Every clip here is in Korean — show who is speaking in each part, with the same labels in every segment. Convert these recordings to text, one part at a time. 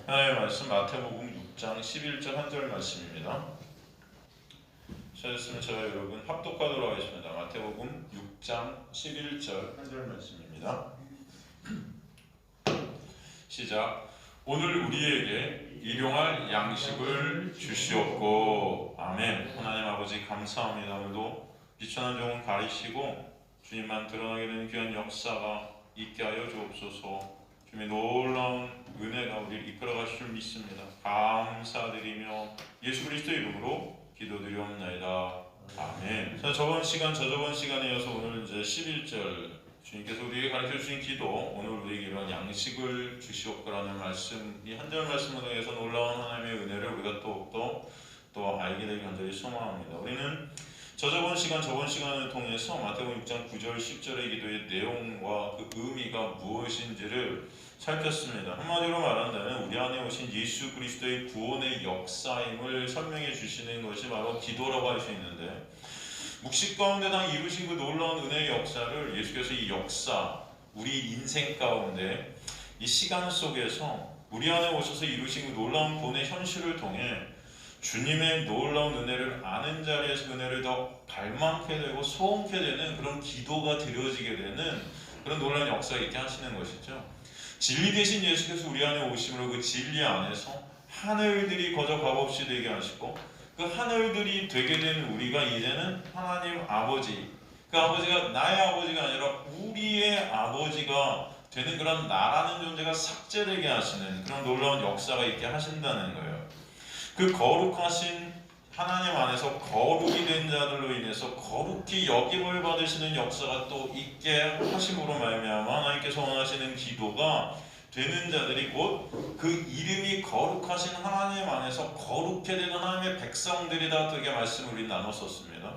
Speaker 1: 하나님의 말씀 마태복음 6장 11절 한 절 말씀입니다. 찾았으면 제가 여러분 합독하도록 하겠습니다. 마태복음 6장 11절 한 절 말씀입니다. 시작. 오늘 우리에게 일용할 양식을 주시옵고. 아멘. 하나님 아버지 감사합니다. 오늘도 비천한 종은 가리시고 주님만 드러나게 되는 귀한 역사가 있게 하여 주옵소서. 주님의 놀라운 은혜가 우리를 이끌어가실 줄 믿습니다. 감사드리며 예수 그리스도의 이름으로 기도드리옵나이다. 아멘. 저번 시간에 이어서 오늘 이제 11절 주님께서 우리에게 가르쳐 주신 기도, 오늘 우리에게 이런 양식을 주시옵고라는 말씀, 이 한 절 말씀을 통해서 놀라운 하나님의 은혜를 우리가 또 알게 되길 간절히 소망합니다. 우리는 저번 시간을 통해서 마태복음 6장 9절 10절의 기도의 내용과 그 의미가 무엇인지를 살폈습니다. 한마디로 말한다면 우리 안에 오신 예수 그리스도의 구원의 역사임을 설명해 주시는 것이 바로 기도라고 할 수 있는데, 묵시 가운데 다 이루신 그 놀라운 은혜의 역사를 예수께서 이 역사, 우리 인생 가운데 이 시간 속에서 우리 안에 오셔서 이루신 그 놀라운 구원의 현실을 통해 주님의 놀라운 은혜를 아는 자리에서 은혜를 더 갈망케 되고 소원케 되는 그런 기도가 드려지게 되는 그런 놀라운 역사가 있게 하시는 것이죠. 진리 되신 예수께서 우리 안에 오심으로 그 진리 안에서 하늘들이 거저 값없이 되게 하시고, 그 하늘들이 되게 된 우리가 이제는 하나님 아버지, 그 아버지가 나의 아버지가 아니라 우리의 아버지가 되는 그런 나라는 존재가 삭제되게 하시는 그런 놀라운 역사가 있게 하신다는 거예요. 그 거룩하신 하나님 안에서 거룩이 된 자들로 인해서 거룩히 여김을 받으시는 역사가 또 있게 하심으로 말미암아 하나님께서 원하시는 기도가 되는 자들이 곧 그 이름이 거룩하신 하나님 안에서 거룩해 되는 하나님의 백성들이다, 되게 말씀을 우리 나눴었습니다.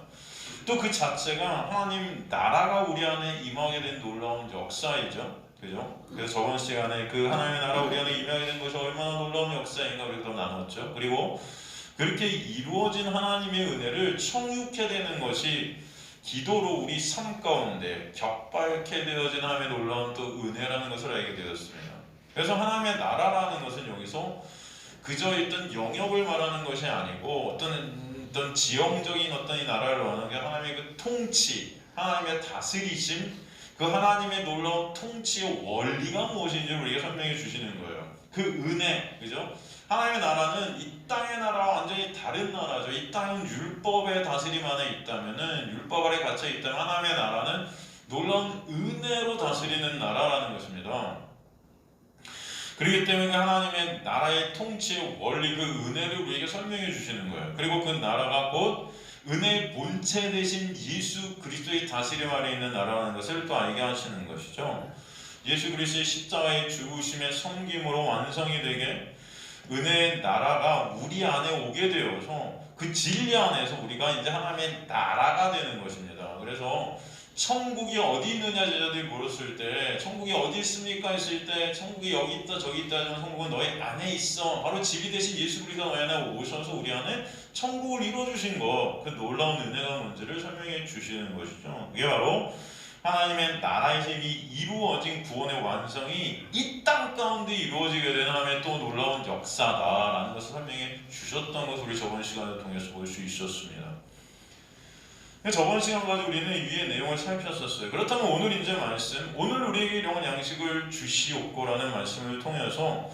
Speaker 1: 또 그 자체가 하나님 나라가 우리 안에 임하게 된 놀라운 역사이죠. 그죠? 그래서 저번 시간에 그 하나님의 나라 우리 안에 임하게 된 것이 얼마나 놀라운 역사인가 우리가 나눴죠. 그리고 그렇게 이루어진 하나님의 은혜를 청육해 되는 것이 기도로 우리 삶 가운데 격발케 되어진 하나님의 놀라운 또 은혜라는 것을 알게 되었습니다. 그래서 하나님의 나라라는 것은 여기서 그저 어떤 영역을 말하는 것이 아니고 어떤 지형적인 어떤 이 나라를 말하는 게 하나님의 그 통치, 하나님의 다스리심, 그 하나님의 놀라운 통치의 원리가 무엇인지 우리에게 설명해 주시는 거예요. 그 은혜, 그죠? 하나님의 나라는 이 땅의 나라와 완전히 다른 나라죠. 이 땅은 율법의 다스림 안에 있다면은, 율법 아래 갇혀 있다면 하나님의 나라는 놀라운 은혜로 다스리는 나라라는 것입니다. 그렇기 때문에 하나님의 나라의 통치의 원리, 그 은혜를 우리에게 설명해 주시는 거예요. 그리고 그 나라가 곧 은혜의 본체 되신 예수 그리스도의 다스림 아래 있는 나라라는 것을 또 알게 하시는 것이죠. 예수 그리스도의 십자가의 죽으심의 섬김으로 완성이 되게 은혜의 나라가 우리 안에 오게 되어서 그 진리 안에서 우리가 이제 하나님의 나라가 되는 것입니다. 그래서 천국이 어디 있느냐 제자들이 물었을 때, 천국이 어디 있습니까 했을 때, 천국이 여기 있다 저기 있다 하지만 천국은 너희 안에 있어. 바로 집이 되신 예수 그리스도가 너희 안에 오셔서 우리 안에 천국을 이루어주신 것, 그 놀라운 은혜가 뭔지를 설명해 주시는 것이죠. 이게 바로 하나님의 나라에서 이미 이루어진 구원의 완성이 이 땅 가운데 이루어지게 되는 하나님의 또 놀라운 역사다라는 것을 설명해 주셨던 것을 우리 저번 시간을 통해서 볼 수 있었습니다. 저번 시간까지 우리는 위의 내용을 살폈었어요. 그렇다면 오늘 이제 말씀, 오늘 우리에게 이런 양식을 주시옵고라는 말씀을 통해서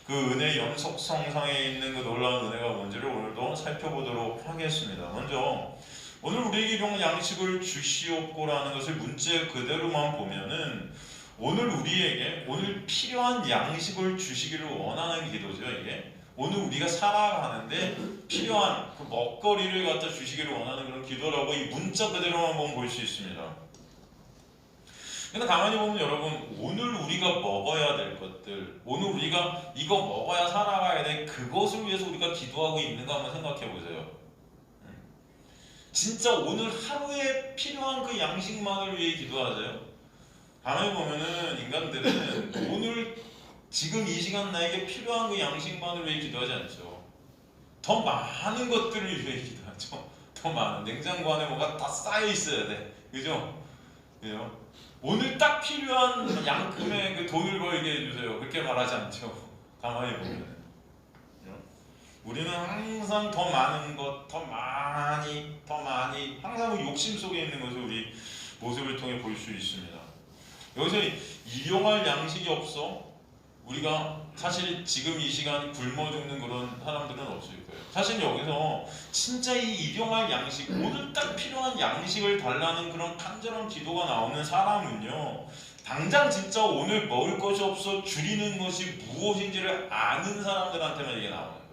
Speaker 1: 그 은혜의 연속성상에 있는 그 놀라운 은혜가 뭔지를 오늘도 살펴보도록 하겠습니다. 먼저 오늘 우리에게 이런 양식을 주시옵고라는 것을 문제 그대로만 보면은 오늘 우리에게 오늘 필요한 양식을 주시기를 원하는 기도죠. 이게 오늘 우리가 살아가는데 필요한 그 먹거리를 갖다 주시기를 원하는 그런 기도라고 이 문자 그대로만 보면 볼 수 있습니다. 근데 가만히 보면 여러분, 오늘 우리가 먹어야 될 것들, 오늘 우리가 이거 먹어야 살아가야 돼, 그것을 위해서 우리가 기도하고 있는가 한번 생각해 보세요. 진짜 오늘 하루에 필요한 그 양식만을 위해 기도하세요? 가만히 보면은 인간들은 오늘 지금 이 시간 나에게 필요한 그 양식만을 위해 기도하지 않죠. 더 많은 것들을 위해 기도하죠. 더 많은, 냉장고 안에 뭐가 다 쌓여 있어야 돼. 그죠? 그죠? 오늘 딱 필요한 양큼의 그 돈을 벌게 해주세요. 그렇게 말하지 않죠. 가만히 보면 우리는 항상 더 많은 것, 더 많이 항상 욕심 속에 있는 것을 우리 모습을 통해 볼 수 있습니다. 여기서 일용할 양식이 없어 우리가 사실 지금 이 시간 굶어 죽는 그런 사람들은 없을 거예요. 사실 여기서 진짜 이 일용할 양식, 오늘 딱 필요한 양식을 달라는 그런 간절한 기도가 나오는 사람은요, 당장 진짜 오늘 먹을 것이 없어 줄이는 것이 무엇인지를 아는 사람들한테만 이게 나오는 거예요.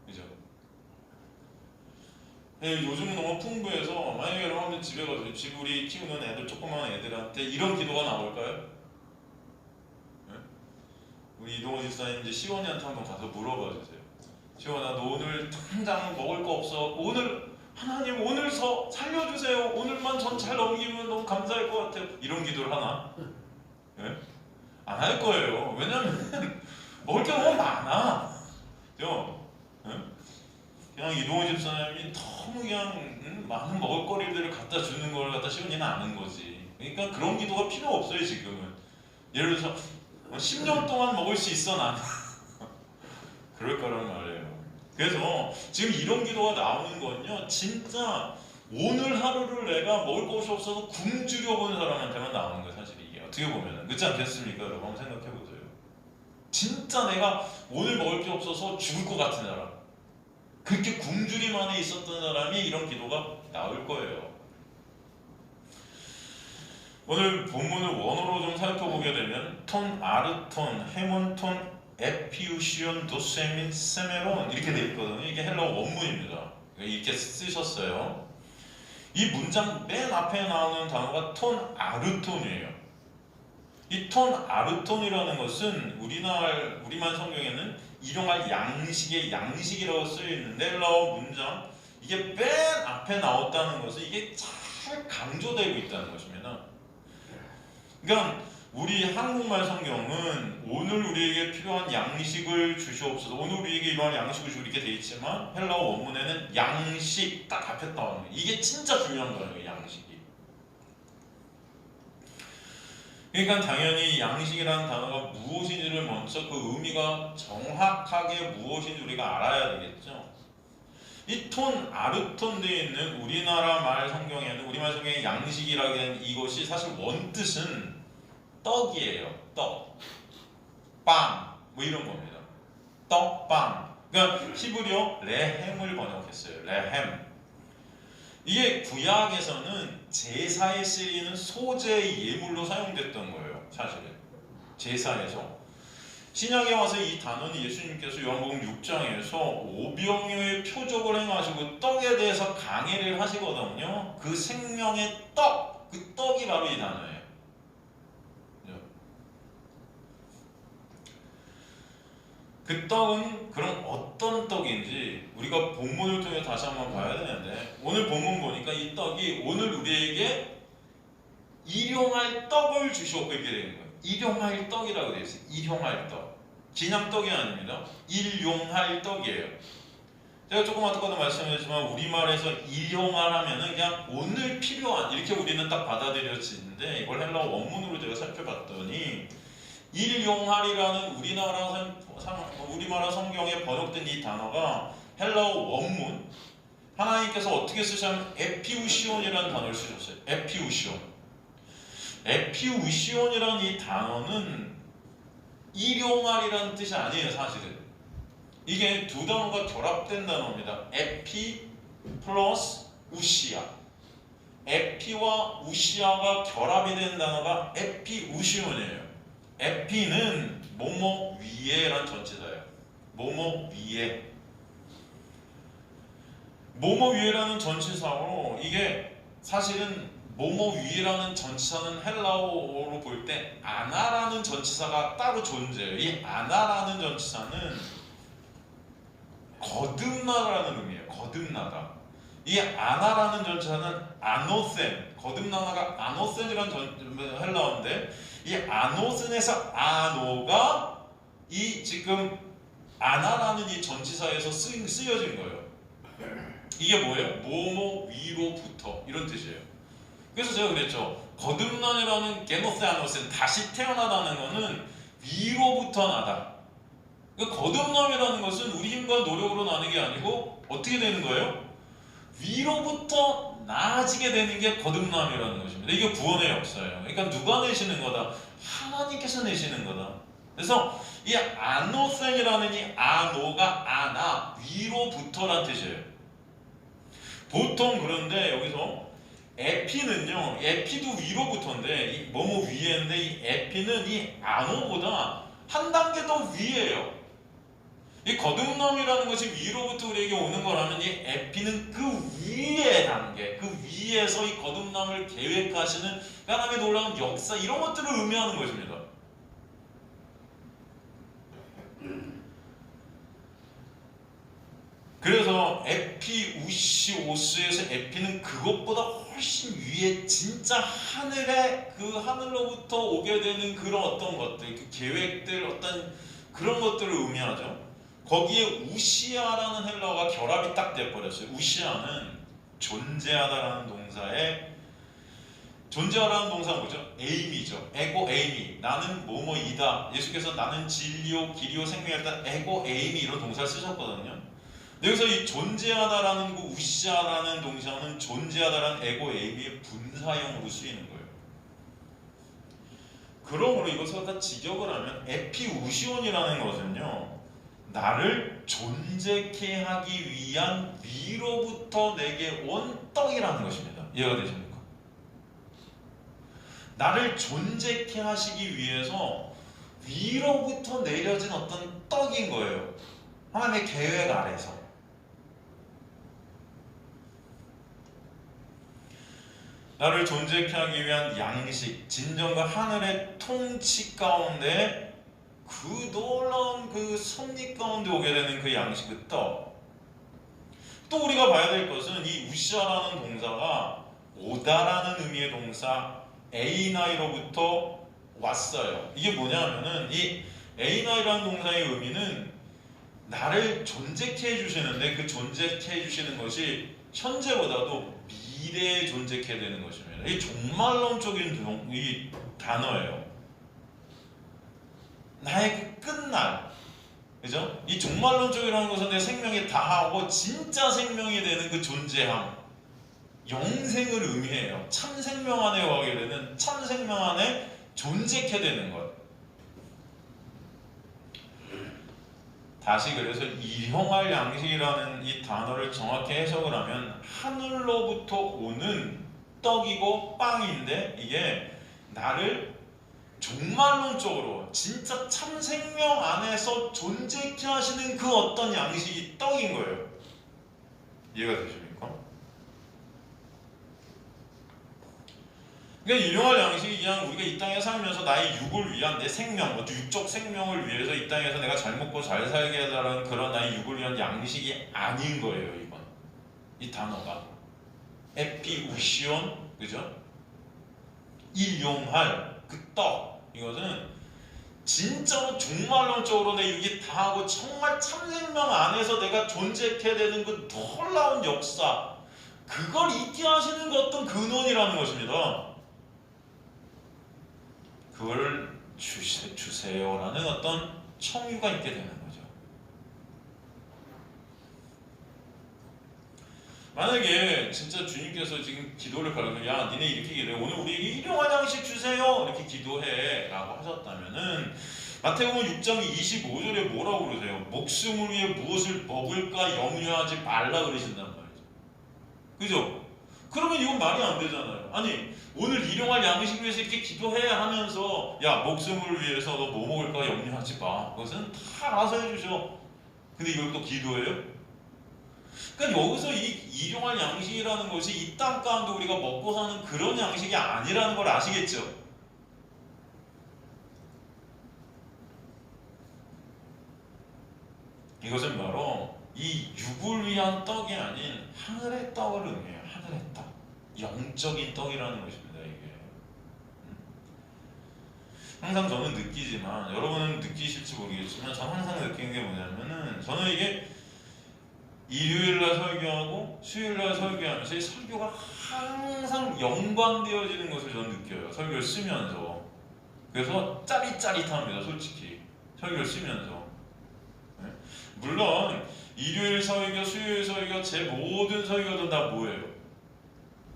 Speaker 1: 그죠? 요즘은 너무 풍부해서 만약에 여러분들 집에 가서 집 우리 키우는 애들, 조그마한 애들한테 이런 기도가 나올까요? 우리 이동호 집사님 이제 시원이한테 한번 가서 물어봐 주세요. 시원아, 너 오늘 당장 먹을 거 없어. 오늘 하나님 오늘서 살려주세요. 오늘만 전 잘 넘기면 너무 감사할 것 같아요. 이런 기도를 하나? 네? 안 할 거예요. 왜냐면 먹을 게 너무 많아. 그죠? 네? 그냥 이동호 집사님이 너무 그냥 많은 먹을거리들을 갖다 주는 걸 갖다 시원이는 아는 거지. 그러니까 그런 기도가 필요 없어요 지금은. 예를 들어서 10년 동안 먹을 수 있어 나는 그럴 거란 말이에요. 그래서 지금 이런 기도가 나오는 건요, 진짜 오늘 하루를 내가 먹을 것이 없어서 굶주려 보는 사람한테만 나오는 거예요. 사실 이게 어떻게 보면은 그렇지 않겠습니까? 여러분 한번 생각해 보세요. 진짜 내가 오늘 먹을 게 없어서 죽을 것 같은 사람, 그렇게 굶주림 안에 있었던 사람이 이런 기도가 나올 거예요. 오늘 본문을 원어로 좀 살펴보게 되면 톤, 아르톤, 헤몬톤, 에피우시온, 도세민, 세메론 이렇게 되어 있거든요. 이게 헬라어 원문입니다. 이렇게 쓰셨어요. 이 문장 맨 앞에 나오는 단어가 톤 아르톤이에요. 이 톤 아르톤이라는 것은 우리말 성경에는 일용할 양식의 양식이라고 쓰여 있는데 헬라어 문장 이게 맨 앞에 나왔다는 것은 이게 잘 강조되고 있다는 것입니다. 그러니까 우리 한국말 성경은 오늘 우리에게 필요한 양식을 주시옵소서, 오늘 우리에게 이러한 양식을 주고 이렇게 돼 있지만 헬라어 원문에는 양식 딱 앞에 나오는 거예요. 이게 진짜 중요한 거예요, 양식이. 그러니까 당연히 양식이라는 단어가 무엇인지를 먼저 그 의미가 정확하게 무엇인지 우리가 알아야 되겠죠. 이 톤, 아르톤 되어 있는 우리나라 말 성경에는, 우리말 성경에 양식이라는 이것이 사실 원뜻은 떡이에요. 떡, 빵, 뭐 이런 겁니다. 떡, 빵. 그러니까 히브리어 레헴을 번역했어요. 레헴. 이게 구약에서는 제사에 쓰이는 소재의 예물로 사용됐던 거예요. 사실은 제사에서. 신약에 와서 이 단어는 예수님께서 요한복음 6장에서 오병이어의 표적을 행하시고 떡에 대해서 강해를 하시거든요. 그 생명의 떡, 그 떡이 바로 이 단어예요. 그 떡은 그럼 어떤 떡인지 우리가 본문을 통해 다시 한번 봐야 되는데, 오늘 본문 보니까 이 떡이 오늘 우리에게 일용할 떡을 주시옵고 이렇게 되는 거예요. 일용할 떡이라고 되어 있어요. 일용할 떡. 그냥 떡이 아닙니다. 일용할 떡이에요. 제가 조금 아까도 말씀드렸지만 우리말에서 일용할 하면은 그냥 오늘 필요한, 이렇게 우리는 딱 받아들여지는데, 이걸 헬라어 원문으로 제가 살펴봤더니 일용할이라는 우리나라 성경에 번역된 이 단어가 헬라어 원문, 하나님께서 어떻게 쓰셨냐면 에피우시온이라는 단어를 쓰셨어요. 에피우시온. 에피우시온이라는 이 단어는 일용할이라는 뜻이 아니에요. 사실은 이게 두 단어가 결합된 단어입니다. 에피 플러스 우시아. 에피와 우시아가 결합이 된 단어가 에피우시온이에요. 에피는 뭐뭐 위에라는 전치사예요. 뭐뭐 위에. 뭐뭐 위에라는 전치사로, 이게 사실은 뭐뭐 위에라는 전치사는 헬라어로 볼 때 아나라는 전치사가 따로 존재해요. 이 아나라는 전치사는 거듭나라는 의미예요. 거듭나다. 이 아나라는 전치사는 아노센, 거듭나다가 아노센이라는 헬라어인데, 이 아노센에서 아노가 이 지금 아나라는 이 전치사에서 쓰여진 거예요. 이게 뭐예요? 뭐뭐 위로부터, 이런 뜻이에요. 그래서 제가 그랬죠. 거듭나라는 게노세 아노센, 다시 태어나다는 거는 위로부터 나다. 그러니까 거듭남이라는 것은 우리 힘과 노력으로 나는 게 아니고 어떻게 되는 거예요? 위로부터 나아지게 되는 게 거듭남이라는 것입니다. 이게 구원의 역사예요. 그러니까 누가 내시는 거다? 하나님께서 내시는 거다. 그래서 이 아노센이라는 이 아노가 아나, 위로부터란 뜻이에요. 보통 그런데 여기서 에피는요, 에피도 위로부터인데 이 뭐뭐 위에인데 이 에피는 이 아노보다 한 단계 더 위에요. 이 거듭남이라는 것이 위로부터 우리에게 오는 거라면 이 에피는 그 위의 단계, 그 위에서 이 거듭남을 계획하시는 하나님의 놀라운 역사, 이런 것들을 의미하는 것입니다. 그래서 에피우시오스에서 에피는 그것보다 훨씬 위에 진짜 하늘에 그 하늘로부터 오게 되는 그런 어떤 것들, 그 계획들, 어떤 그런 것들을 의미하죠. 거기에 우시아라는 헬라어가 결합이 딱 돼버렸어요. 우시아는 존재하다라는 동사에, 존재하라는 동사는 뭐죠? 에임이죠. 에고 에임이, 나는 뭐뭐이다. 예수께서 나는 진리요 길이요 생명이다. 에고 에임이 이런 동사를 쓰셨거든요. 여기서 이 존재하다라는 그 우시아라는 동사는 존재하다라는 에고 에임의 분사형으로 쓰이는 거예요. 그러므로 이것을 다 직역을 하면 에피우시온이라는 것은요, 나를 존재케 하기 위한 위로부터 내게 온 떡이라는 것입니다. 이해가 되십니까? 나를 존재케 하시기 위해서 위로부터 내려진 어떤 떡인 거예요. 하나님의 계획 아래서. 나를 존재케 하기 위한 양식, 진정과 하늘의 통치 가운데 그 놀라운 그 섭리 가운데 오게 되는 그 양식, 그 떡. 또 우리가 봐야 될 것은 이 우시아라는 동사가 오다라는 의미의 동사 에이나이로부터 왔어요. 이게 뭐냐면은 이 에이나이라는 동사의 의미는 나를 존재케 해주시는데 그 존재케 해주시는 것이 현재보다도 미래에 존재케 되는 것입니다. 이 종말론적인 이 단어예요. 나의 그 끝날, 그죠? 이 종말론적이라는 것은 내 생명이 다하고 진짜 생명이 되는 그 존재함, 영생을 의미해요. 참 생명 안에 거하게 되는, 참 생명 안에 존재케 되는 것. 다시 그래서 일용할 양식이라는 이 단어를 정확히 해석을 하면 하늘로부터 오는 떡이고 빵인데, 이게 나를 종말론적으로 진짜 참 생명 안에서 존재케 하시는 그 어떤 양식이 떡인 거예요. 이해가 되십니까? 그러니까 일용할 양식이 그냥 우리가 이 땅에 살면서 나의 육을 위한 내 생명, 육적 생명을 위해서 이 땅에서 내가 잘 먹고 잘 살게 해달라는 그런 나의 육을 위한 양식이 아닌 거예요. 이건 이 단어가 에피우시온, 그죠? 일용할 그 떡, 이것은 진짜로 종말론적으로 내 육이 다하고 정말 참생명 안에서 내가 존재케 되는 그 놀라운 역사, 그걸 있게 하시는 그 어떤 근원이라는 것입니다. 그걸 주세요라는 어떤 청유가 있게 되는 거죠. 만약에 진짜 주님께서 지금 기도를 가르쳐, 야 니네 이렇게 기도해, 오늘 우리에게 일용할 양식 주세요 이렇게 기도해 라고 하셨다면은 마태복음 6장 25절에 뭐라고 그러세요? 목숨을 위해 무엇을 먹을까 염려하지 말라 그러신단 말이죠. 그죠? 그러면 이건 말이 안 되잖아요. 아니 오늘 일용할 양식을 위해서 이렇게 기도해야 하면서, 야 목숨을 위해서 너 뭐 먹을까 염려하지 마, 그것은 다 알아서 해주셔. 근데 이걸 또 기도해요? 그러니까 여기서 이 일용할 양식이라는 것이 이 땅 가운데 우리가 먹고 사는 그런 양식이 아니라는 걸 아시겠죠? 이것은 바로 이 육을 위한 떡이 아닌 하늘의 떡을 의미해요. 하늘의 떡, 영적인 떡이라는 것입니다. 이게 항상 저는 느끼지만, 여러분은 느끼실지 모르겠지만 저는 항상 느끼는 게 뭐냐면은, 저는 이게 일요일날 설교하고 수요일날 설교하면서 이 설교가 항상 연관되어지는 것을 저는 느껴요. 설교를 쓰면서. 그래서 짜릿짜릿합니다. 솔직히 설교를 쓰면서. 물론 일요일 설교, 수요일 설교, 제 모든 설교도 다 뭐예요?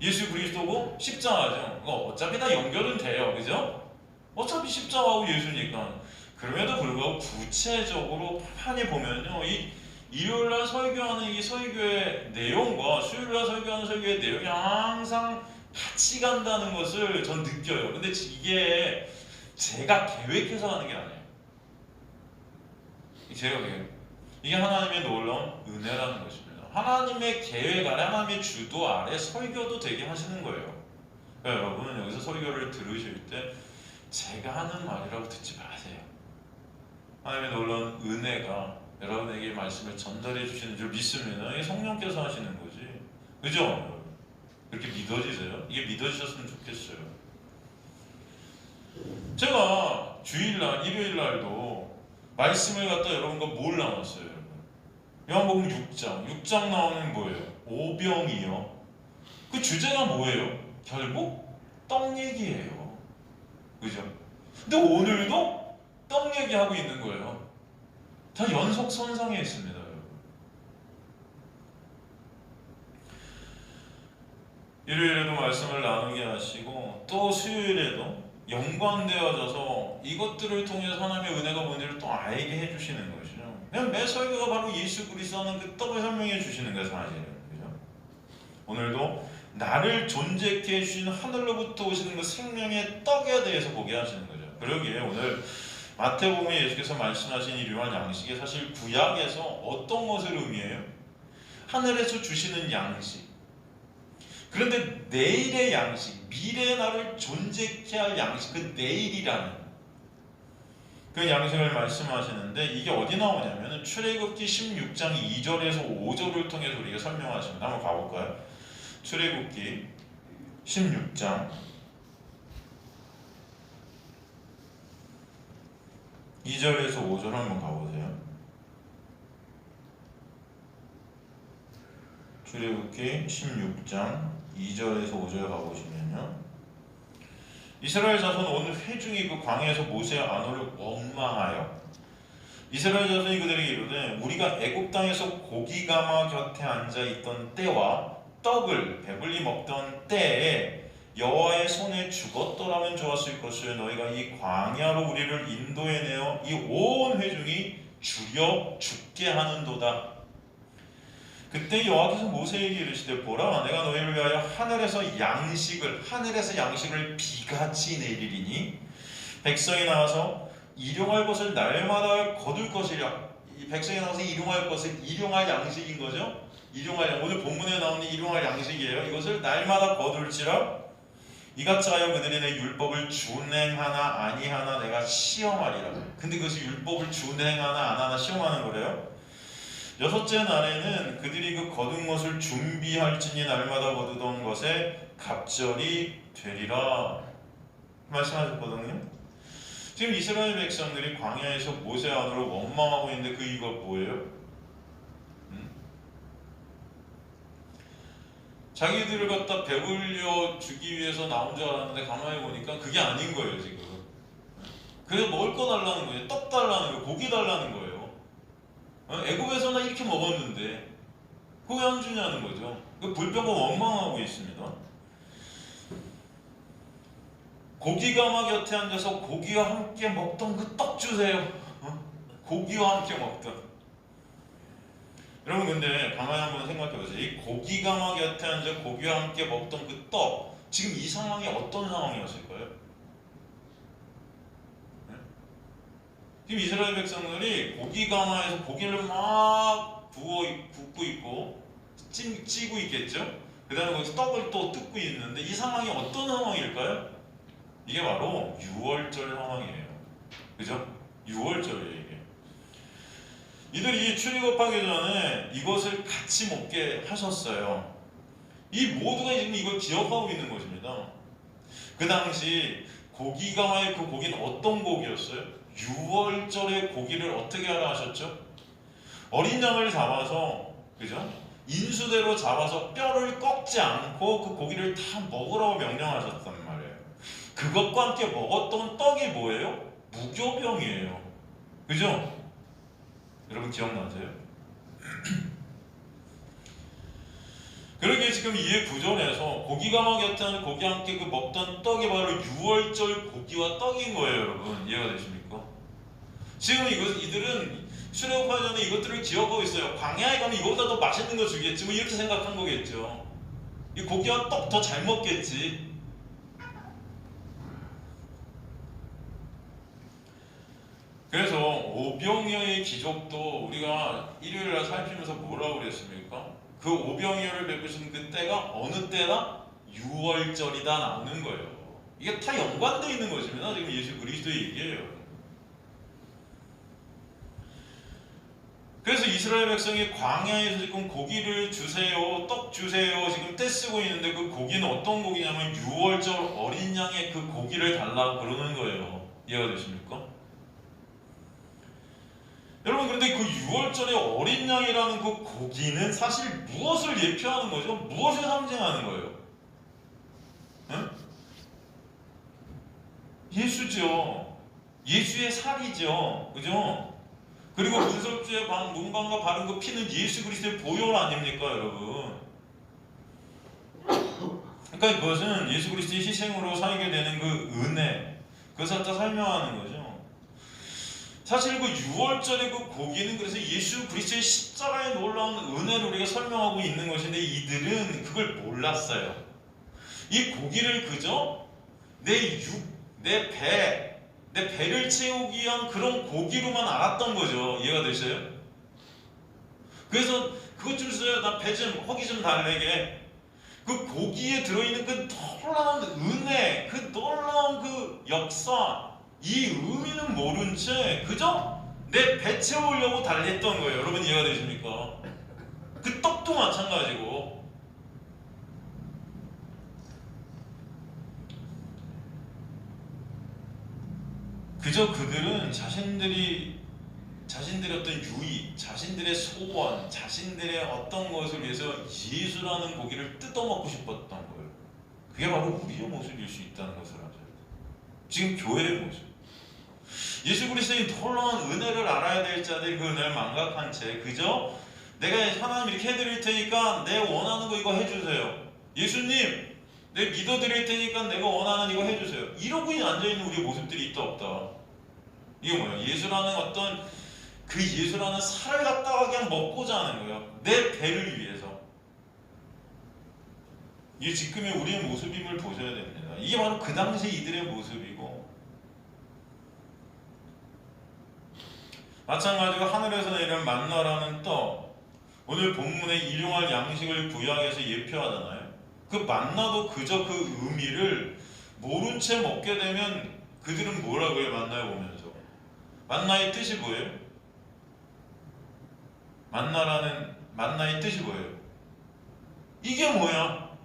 Speaker 1: 예수 그리스도고 십자가죠. 어차피 다 연결은 돼요, 그죠? 어차피 십자가하고 예수니까. 그럼에도 불구하고 구체적으로 판이 보면요, 이 일요일날 설교하는 이 설교의 내용과 수요일날 설교하는 설교의 내용이 항상 같이 간다는 것을 전 느껴요. 근데 이게 제가 계획해서 하는 게 아니에요. 이게 하나님의 놀라운 은혜라는 것입니다. 하나님의 계획 아래, 하나님의 주도 아래 설교도 되게 하시는 거예요. 그러니까 여러분은 여기서 설교를 들으실 때 제가 하는 말이라고 듣지 마세요. 하나님의 놀라운 은혜가 여러분에게 말씀을 전달해 주시는 줄 믿습니다. 이게 성령께서 하시는 거지. 그죠? 그렇게 믿어지세요? 이게 믿어지셨으면 좋겠어요. 제가 주일날, 일요일날도 말씀을 갖다 여러분과 뭘 나눴어요? 여러분? 요한복음 6장 나오는 뭐예요? 오병이요. 그 주제가 뭐예요? 결국 떡 얘기예요. 그죠? 근데 오늘도 떡 얘기하고 있는 거예요. 다 연속선상에 있습니다, 여러분. 일요일에도 말씀을 나누게 하시고 또 수요일에도 연관되어져서 이것들을 통해서 하나님의 은혜가 뭔지를 또 알게 해주시는 것이죠. 그냥 매 설교가 바로 예수 그리스도는 그 떡을 설명해 주시는 거예요, 사실은. 그죠? 오늘도 나를 존재케 해주신 하늘로부터 오시는 그 생명의 떡에 대해서 보게 하시는 거죠. 그러기에 오늘 마태복음에 예수께서 말씀하신 이 류한 양식이 사실 구약에서 어떤 것을 의미해요? 하늘에서 주시는 양식. 그런데 내일의 양식, 미래의 나를 존재케 할 양식, 그 내일이라는 그 양식을 말씀하시는데 이게 어디 나오냐면 출애굽기 16장 2절에서 5절을 통해서 우리가 설명하십니다. 한번 가볼까요? 출애굽기 16장 2절에서 5절 한번 가보세요. 출애굽기 16장 2절에서 5절 가보시면요, 이스라엘 자손 온 회중이 그 광야에서 모세의 안호를 원망하여 이스라엘 자손이 그들에게 이르되 우리가 애굽 땅에서 고기가마 곁에 앉아 있던 때와 떡을 배불리 먹던 때에 여호와의 손에 죽었더라면 좋았을 것을 너희가 이 광야로 우리를 인도해내어 이 온 회중이 주려 죽게 하는도다. 그때 여호와께서 모세에게 이르시되 보라, 내가 너희를 위하여 하늘에서 양식을 비같이 내리리니 백성이 나와서 일용할 것을 날마다 거둘 것이라. 이 백성이 나와서 일용할 것을 일용할 양식인 거죠. 오늘 본문에 나오는 일용할 양식이에요. 이것을 날마다 거둘지라. 이같이 하여 그들이 내 율법을 준행하나 아니하나 내가 시험하리라. 근데 그것이 율법을 준행하나 안 하나 시험하는 거래요. 여섯째 날에는 그들이 그 거둔 것을 준비할지니 날마다 거두던 것에 갑절이 되리라 말씀하셨거든요. 지금 이스라엘 백성들이 광야에서 모세 안으로 원망하고 있는데 그 이유가 뭐예요? 자기들을 갖다 배불려 주기 위해서 나온 줄 알았는데 가만히 보니까 그게 아닌 거예요. 지금 그래서 먹을 거 달라는 거예요. 떡 달라는 거예요. 고기 달라는 거예요. 애굽에서는 이렇게 먹었는데 그거 왜 안 주냐는 거죠. 그 불평과 원망하고 있습니다. 고기가마 곁에 앉아서 고기와 함께 먹던 그 떡 주세요. 고기와 함께 먹던. 여러분 근데 가만히 한번 생각해 보세요. 이 고기가마 곁에 앉아 고기와 함께 먹던 그 떡, 지금 이 상황이 어떤 상황이었을까요? 지금 이스라엘 백성들이 고기가마에서 고기를 막 굽고 있고 찌고 있겠죠? 그 다음에 거기서 떡을 또 뜯고 있는데 이 상황이 어떤 상황일까요? 이게 바로 6월절 상황이에요. 그죠? 6월절이에요 이게. 이들이 출애굽하기 전에 이것을 같이 먹게 하셨어요. 이 모두가 지금 이걸 기억하고 있는 것입니다. 그 당시 고기가마의 그 고기는 어떤 고기였어요? 6월절에 고기를 어떻게 하라 하셨죠? 어린 양을 잡아서, 그죠? 인수대로 잡아서 뼈를 꺾지 않고 그 고기를 다 먹으라고 명령하셨단 말이에요. 그것과 함께 먹었던 떡이 뭐예요? 무교병이에요. 그죠? 여러분 기억나세요? 그러게 지금 이 구절에서 고기가 먹였던 고기와 함께 그 먹던 떡이 바로 유월절 고기와 떡인 거예요. 여러분 이해가 되십니까? 지금 이들은 출애굽하기 전에 이것들을 기억하고 있어요. 광야에 가면 이거보다 더 맛있는 거 주겠지 뭐 이렇게 생각한 거겠죠. 이 고기와 떡 더 잘 먹겠지. 그래서 오병이어의 기적도 우리가 일요일날 살피면서 뭐라고 그랬습니까? 그 오병이어를 베푸신 그 때가 어느 때나 유월절이다 나오는 거예요. 이게 다 연관되어 있는 것입니다. 지금 예수 그리스도의 얘기예요. 그래서 이스라엘 백성이 광야에서 지금 고기를 주세요, 떡 주세요 지금 떼쓰고 있는데 그 고기는 어떤 고기냐면 유월절 어린 양의 그 고기를 달라고 그러는 거예요. 이해가 되십니까? 여러분 그런데 그 유월절의 어린 양이라는 그 고기는 사실 무엇을 예표하는 거죠? 무엇을 상징하는 거예요? 응? 예수죠. 예수의 살이죠. 그죠? 그리고 문설주의 문관과 바른 그 피는 예수 그리스도의 보혈 아닙니까 여러분? 그러니까 그것은 예수 그리스도의 희생으로 살게 되는 그 은혜, 그것을 갖다 설명하는 거죠. 사실 그 유월절의 그 고기는 그래서 예수 그리스도의 십자가의 놀라운 은혜를 우리가 설명하고 있는 것인데 이들은 그걸 몰랐어요. 이 고기를 그저 내 배를 채우기 위한 그런 고기로만 알았던 거죠. 이해가 되세요? 그래서 그것 좀 주세요. 나 배 좀 허기 좀 달래게. 그 고기에 들어있는 그 놀라운 은혜, 그 놀라운 그 역사, 이 의미는 모른 채 그저 내 배 채우려고 달랬던 거예요. 여러분 이해가 되십니까? 그 떡도 마찬가지고. 그저 그들은 자신들의 어떤 유익, 자신들의 소원, 자신들의 어떤 것을 위해서 예수라는 고기를 뜯어먹고 싶었던 거예요. 그게 바로 우리의 모습일 수 있다는 것을 알아요. 지금 교회의 모습. 예수 그리스도의 놀라운 은혜를 알아야 될 자들이 그 은혜를 망각한 채 그저 내가 하나님 이렇게 해드릴 테니까 내 원하는 거 이거 해주세요. 예수님 내 믿어드릴 테니까 내가 원하는 이거 해주세요. 이러고 앉아있는 우리의 모습들이 있다 없다. 이게 뭐예요? 예수라는 어떤 그 예수라는 살을 갖다가 그냥 먹고자 하는 거예요. 내 배를 위해서. 이게 지금의 우리의 모습임을 보셔야 됩니다. 이게 바로 그 당시 이들의 모습이고 마찬가지로 하늘에서 내리는 만나라는 떡, 오늘 본문의 일용할 양식을 구약에서 예표하잖아요. 그 만나도 그저 그 의미를 모른 채 먹게 되면 그들은 뭐라고 해요? 만나에 보면서 만나의 뜻이 뭐예요? 만나의 뜻이 뭐예요? 이게 뭐야?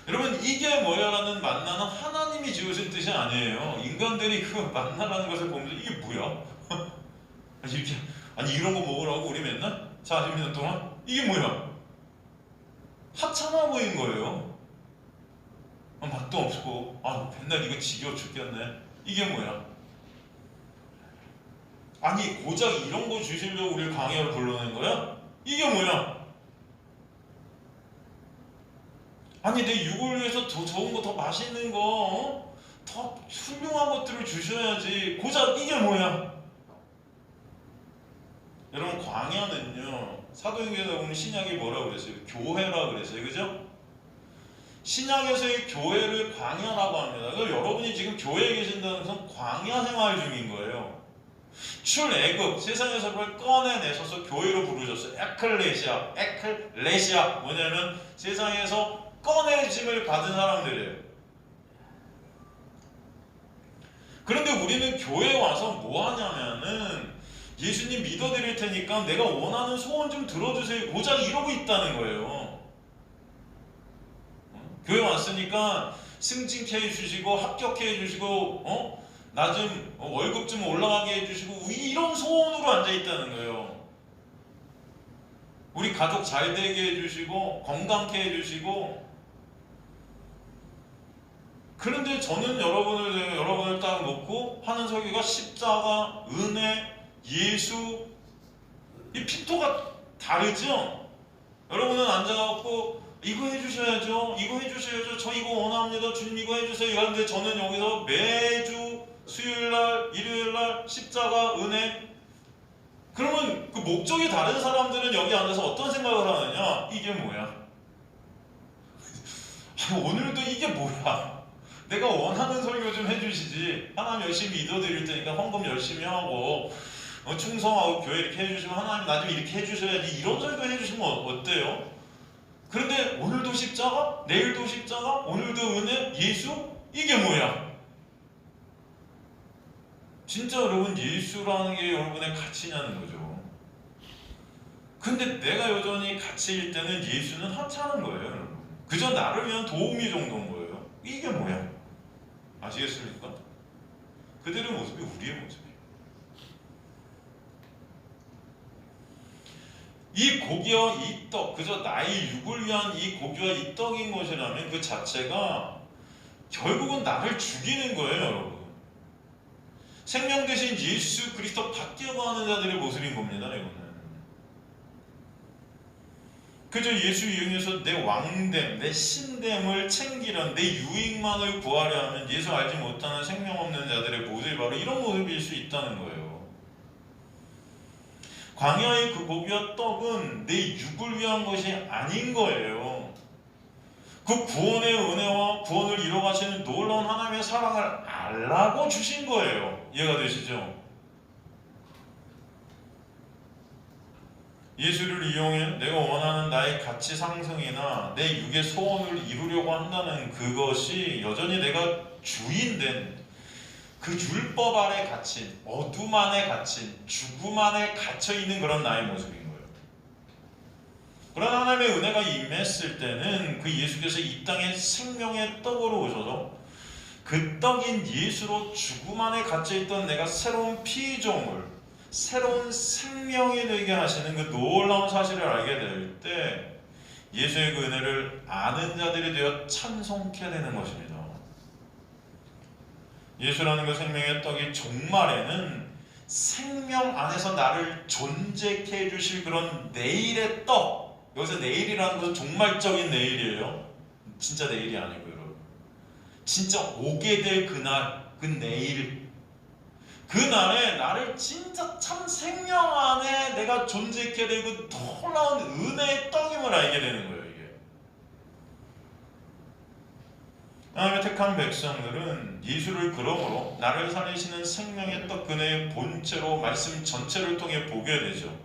Speaker 1: 여러분 이게 뭐야? 라는 만나는 하나님이 지으신 뜻이 아니에요. 인간들이 그 만나라는 것을 보면서 이게 뭐야? 이렇게 이런 거 먹으라고 우리 맨날 40년 동안 이게 뭐야? 하찮아 보인 거예요. 맛도 없고 맨날 이거 지겨워 죽겠네. 이게 뭐야? 고작 이런 거 주시려고 우리를 광야로 불러낸 거야? 이게 뭐야? 내 육을 위해서 더 좋은 거, 더 맛있는 거, 더 훌륭한 것들을 주셔야지. 고작 이게 뭐야? 여러분 광야는요 사도행전에 보면 신약이 뭐라고 그랬어요? 교회라고 그랬어요. 그죠? 신약에서의 교회를 광야라고 합니다. 그러니까 여러분이 지금 교회에 계신다는 것은 광야 생활 중인 거예요. 출애굽 세상에서를 꺼내내셔서 교회로 부르셨어요. 에클레시아 뭐냐면 세상에서 꺼내짐을 받은 사람들이에요. 그런데 우리는 교회에 와서 뭐 하냐면은 예수님 믿어드릴 테니까 내가 원하는 소원 좀 들어주세요. 고작 이러고 있다는 거예요. 교회 왔으니까 승진케 해주시고 합격케 해주시고 나 좀 월급 좀 올라가게 해주시고 이런 소원으로 앉아있다는 거예요. 우리 가족 잘 되게 해주시고 건강케 해주시고. 그런데 저는 여러분을 딱 놓고 하는 설교가 십자가, 은혜, 예수 이 피토가 다르죠? 여러분은 앉아갖고 이거 해주셔야죠, 이거 해주셔야죠, 저 이거 원합니다, 주님 이거 해주세요 이러는데 저는 여기서 매주 수요일날, 일요일날 십자가, 은혜. 그러면 그 목적이 다른 사람들은 여기 앉아서 어떤 생각을 하느냐? 이게 뭐야? 오늘도 이게 뭐야? 내가 원하는 설교 좀 해주시지. 하나님 열심히 믿어드릴 테니까 헌금 열심히 하고 충성하고 교회 이렇게 해주시면 하나님 나 좀 이렇게 해주셔야지. 이런 설교 해주시면 어때요? 그런데 오늘도 십자가, 내일도 십자가, 오늘도 은혜, 예수? 이게 뭐야? 진짜 여러분 예수라는 게 여러분의 가치냐는 거죠. 근데 내가 여전히 가치일 때는 예수는 하찮은 거예요, 여러분. 그저 나를 위한 도우미 정도인 거예요. 이게 뭐야? 아시겠습니까? 그들의 모습이 우리의 모습이에요. 이 고기와 이 떡, 그저 나의 육을 위한 이 고기와 이 떡인 것이라면 그 자체가 결국은 나를 죽이는 거예요, 여러분. 생명 대신 예수 그리스도 바뀌어가는 자들의 모습인 겁니다, 이거는. 그저 예수 이용해서 내 왕됨, 내 신됨을 챙기려, 내 유익만을 구하려 하면 예수 알지 못하는 생명 없는 자들의 모습이 바로 이런 모습일 수 있다는 거예요. 광야의 그 고기와 떡은 내 육을 위한 것이 아닌 거예요. 그 구원의 은혜와 구원을 이뤄가시는 놀라운 하나님의 사랑을 알라고 주신 거예요. 이해가 되시죠? 예수를 이용해 내가 원하는 나의 가치 상승이나 내 육의 소원을 이루려고 한다는 그것이 여전히 내가 주인된 그 율법 아래 갇힌, 어둠 안에 갇힌, 죽음 안에 갇혀있는 그런 나의 모습인 거예요. 그런 하나님의 은혜가 임했을 때는 그 예수께서 이 땅에 생명의 떡으로 오셔서 그 떡인 예수로 죽음 안에 갇혀있던 내가 새로운 피조물, 새로운 생명이 되게 하시는 그 놀라운 사실을 알게 될 때 예수의 그 은혜를 아는 자들이 되어 찬송케 되는 것입니다. 예수라는 그 생명의 떡이 종말에는 생명 안에서 나를 존재케 해주실 그런 내일의 떡, 여기서 내일이라는 것은 종말적인 내일이에요. 진짜 내일이 아니고요, 여러분. 진짜 오게 될 그날, 그 내일, 그날에 나를 진짜 참 생명 안에 내가 존재케 되고 놀라운 은혜의 떡임을 알게 되는 거예요, 이게. 하나님의 택한 백성들은 예수를 그러므로 나를 살리시는 생명의 떡 그네의 본체로 말씀 전체를 통해 보게 되죠.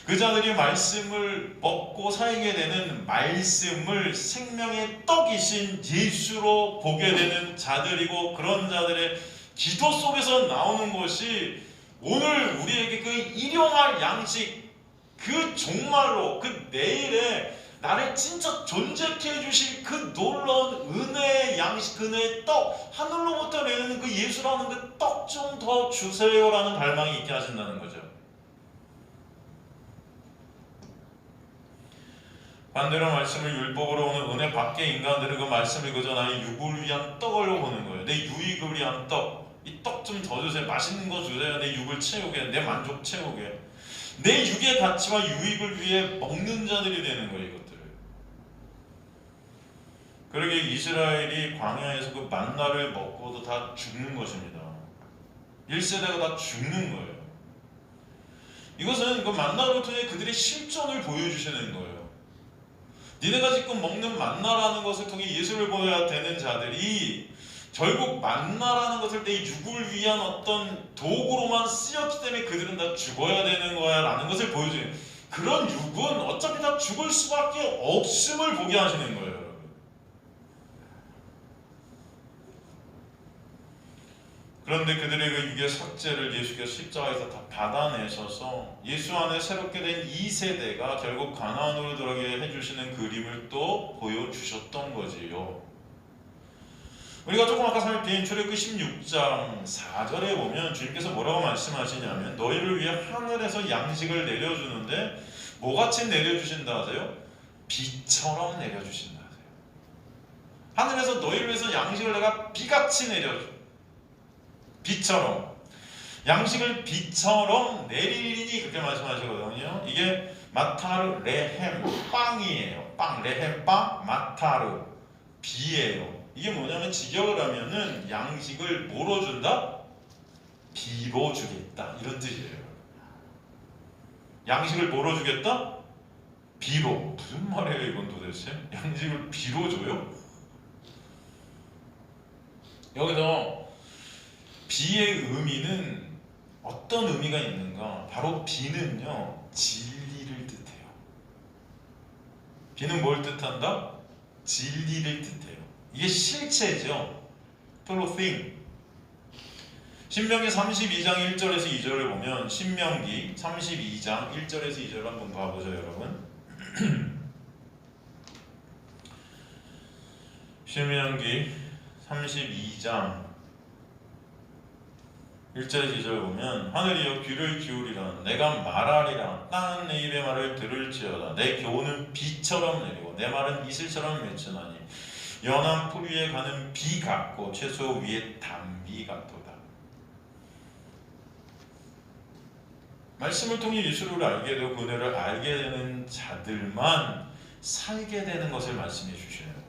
Speaker 1: 그 자들이 말씀을 먹고 살게 되는 말씀을 생명의 떡이신 예수로 보게 되는 자들이고, 그런 자들의 기도 속에서 나오는 것이 오늘 우리에게 그 일용할 양식, 그 종말로, 그 내일에 나를 진짜 존재케 해주실 그 놀라운 은혜의 양식, 은혜의 떡, 하늘로부터 내리는 그 예수라는 그 떡 좀 더 주세요라는 갈망이 있게 하신다는 거죠. 반대로 말씀을 율법으로 오는 은혜 밖의 인간들은 그 말씀을 그저 나의 육을 위한 떡으로 보는 거예요. 내 유익을 위한 떡, 이 떡 좀 더 주세요, 맛있는 거 주세요, 내 육을 채우게, 내 만족 채우게. 내 육의 가치와 유익을 위해 먹는 자들이 되는 거예요, 이것들을. 그러게 이스라엘이 광야에서 그 만나를 먹고도 다 죽는 것입니다. 1세대가 다 죽는 거예요. 이것은 그 만나를 통해 그들의 실존을 보여주시는 거예요. 니네가 지금 먹는 만나라는 것을 통해 예수를 보여야 되는 자들이 결국 만나라는 것을 내 육을 위한 어떤 도구로만 쓰였기 때문에 그들은 다 죽어야 되는 거야 라는 것을 보여줘요. 그런 육은 어차피 다 죽을 수밖에 없음을 보게 하시는 거예요. 그런데 그들의 그 육의 삭제를 예수께서 십자가에서 다 받아내셔서 예수 안에 새롭게 된 2세대가 결국 가나안으로 들어가게 해주시는 그림을 또 보여주셨던 거지요. 우리가 조금 아까 살핀 출애굽기 16장 4절에 보면 주님께서 뭐라고 말씀하시냐면 너희를 위해 하늘에서 양식을 내려주는데 뭐같이 내려주신다 하세요? 비처럼 내려주신다 하세요. 하늘에서 너희를 위해서 양식을 내가 비같이 내려줘. 비처럼. 양식을 비처럼 내리리니 그렇게 말씀하시거든요. 이게 마타르 레헴 빵이에요. 빵 레헴 빵 마타르 비예요. 이게 뭐냐면 직역을 하면은 양식을 뭐로 준다? 비로 주겠다 이런 뜻이에요. 양식을 뭐로 주겠다? 비로. 무슨 말이에요 이건 도대체? 양식을 비로 줘요? 여기서 비의 의미는 어떤 의미가 있는가? 바로 비는요 진리를 뜻해요. 비는 뭘 뜻한다? 진리를 뜻해요. 이게 실체죠. 플로팅. 신명기 32장 1절에서 2절을 보면 신명기 32장 1절에서 2절을 한번 봐보죠 여러분. 신명기 32장 1절에서 2절을 보면 하늘이여 귀를 기울이라 내가 말하리라 땅은 내 입의 말을 들을지어다 내 교훈은 비처럼 내리고 내 말은 이슬처럼 맺히나니 연한 풀 위에 가는 비 같고 채소 위에 단비 같도다. 말씀을 통해 예수를 알게 되고 그 은혜를 알게 되는 자들만 살게 되는 것을 말씀해 주시는 거예요.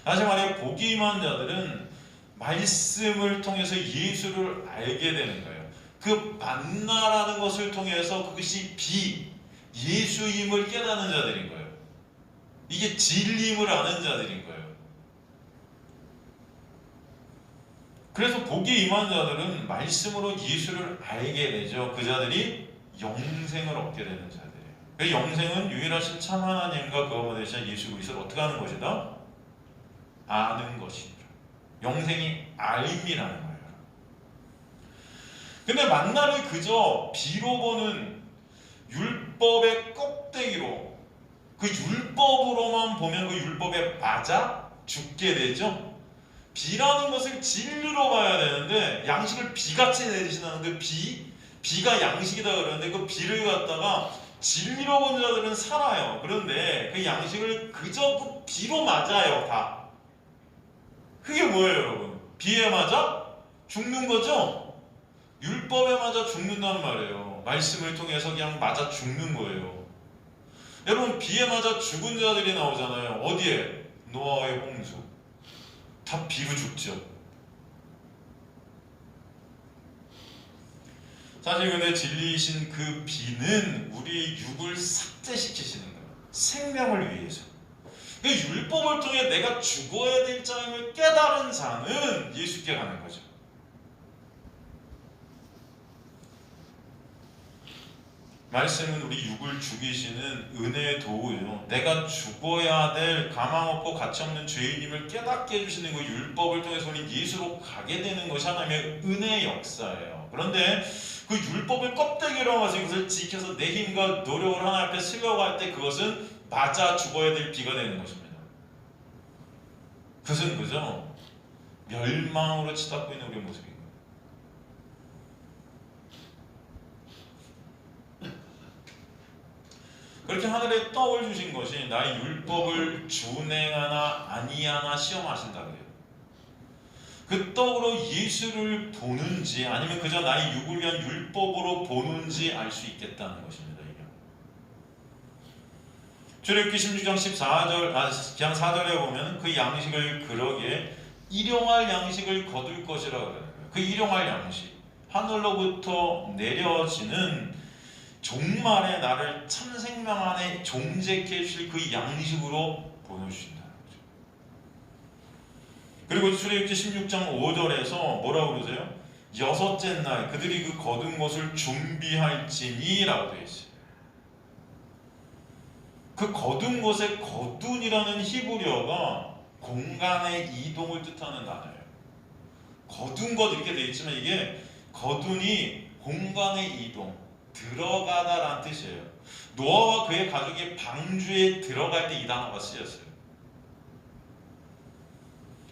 Speaker 1: 다시 말해 복이 임한 자들은 말씀을 통해서 예수를 알게 되는 거예요. 그 만나라는 것을 통해서 그것이 예수임을 깨닫는 자들인 거예요. 이게 진리임을 아는 자들인 거예요. 그래서 복이 임한 자들은 말씀으로 예수를 알게 되죠. 그 자들이 영생을 얻게 되는 자들이에요. 그 영생은 유일하신 참 하나님과 그 어머 되신 예수 그리스도를 어떻게 하는 것이다? 아는 것입니다. 영생이 알미라는 거예요. 근데 만나를 그저 비로 보는 율법의 껍데기로 그 율법으로만 보면 그 율법에 맞아 죽게 되죠. 비라는 것을 진리로 봐야 되는데 양식을 비같이 대신하는 그 비가 양식이다 그러는데 그 비를 갖다가 진리로 본 자들은 살아요. 그런데 그 양식을 그저 그 비로 맞아요. 다. 그게 뭐예요 여러분? 비에 맞아? 죽는 거죠? 율법에 맞아 죽는다는 말이에요. 말씀을 통해서 그냥 맞아 죽는 거예요. 여러분 비에 맞아 죽은 자들이 나오잖아요. 어디에? 노아의 홍수. 다 비로 죽죠. 사실 근데 진리이신 그 비는 우리 육을 삭제시키시는 거예요. 생명을 위해서. 그 율법을 통해 내가 죽어야 될 자임을 깨달은 자는 예수께 가는 거죠. 말씀은 우리 육을 죽이시는 은혜의 도구예요. 내가 죽어야 될 가망 없고 가치 없는 죄인임을 깨닫게 해주시는 그 율법을 통해서 우리 예수로 가게 되는 것이 하나님의 은혜의 역사예요. 그런데 그 율법을 껍데기로 가지고 그것을 지켜서 내 힘과 노력을 하나님 앞에 쓰려고 할 때 그것은 맞아 죽어야 될 비가 되는 것입니다. 그것은 그저 멸망으로 치닫고 있는 우리의 모습입니다. 그렇게 하늘에 떡을 주신 것이 나의 율법을 준행하나 아니하나 시험하신다 그래요. 그 떡으로 예수를 보는지 아니면 그저 나의 육을 위한 율법으로 보는지 알 수 있겠다는 것입니다. 이게. 출애굽기 16장 14절, 그냥 4절에 보면 그 양식을 그러게 일용할 양식을 거둘 것이라 그래요. 그 일용할 양식, 하늘로부터 내려지는 종말에 나를 참 생명 안에 종재케 해주실 그 양식으로 보여주신다는 거죠. 그리고 출애굽기 16장 5절에서 뭐라고 그러세요? 여섯째 날 그들이 그 거둔 것을 준비할지니 라고 되어 있어요. 그 거둔 것의 거둔이라는 히브리어가 공간의 이동을 뜻하는 단어예요. 거둔 것 이렇게 되어 있지만 이게 거둔이 공간의 이동, 들어가다라는 뜻이에요. 노아와 그의 가족이 방주에 들어갈 때 이 단어가 쓰였어요.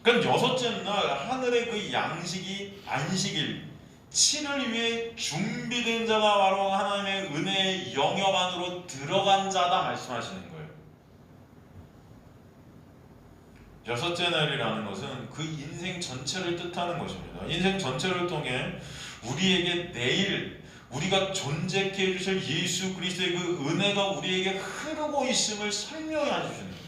Speaker 1: 그럼 여섯째 날 하늘의 그 양식이 안식일 7을 위해 준비된 자가 바로 하나님의 은혜의 영역 안으로 들어간 자다 말씀하시는 거예요. 여섯째 날이라는 것은 그 인생 전체를 뜻하는 것입니다. 인생 전체를 통해 우리에게 내일 우리가 존재케 해주실 예수 그리스도의 그 은혜가 우리에게 흐르고 있음을 설명해 주시는 거예요.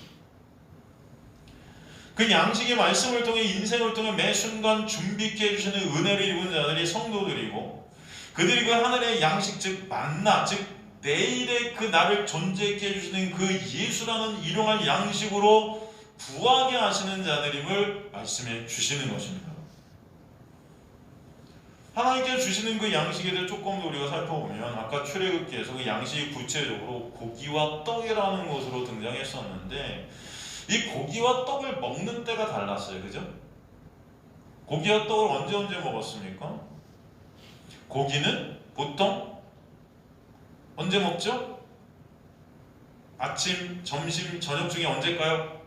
Speaker 1: 그 양식의 말씀을 통해 인생을 통해 매 순간 준비케 해주시는 은혜를 입은 자들이 성도들이고, 그들이 그 하늘의 양식 즉 만나 즉 내일의 그 나를 존재케 해주시는 그 예수라는 일용할 양식으로 구하게 하시는 자들임을 말씀해 주시는 것입니다. 하나님께서 주시는 그 양식에 대해 조금 더 우리가 살펴보면, 아까 출애굽기에서 그 양식이 구체적으로 고기와 떡이라는 것으로 등장했었는데, 이 고기와 떡을 먹는 때가 달랐어요. 그죠? 고기와 떡을 언제 먹었습니까? 고기는 보통 언제 먹죠? 아침, 점심, 저녁 중에 언제일까요?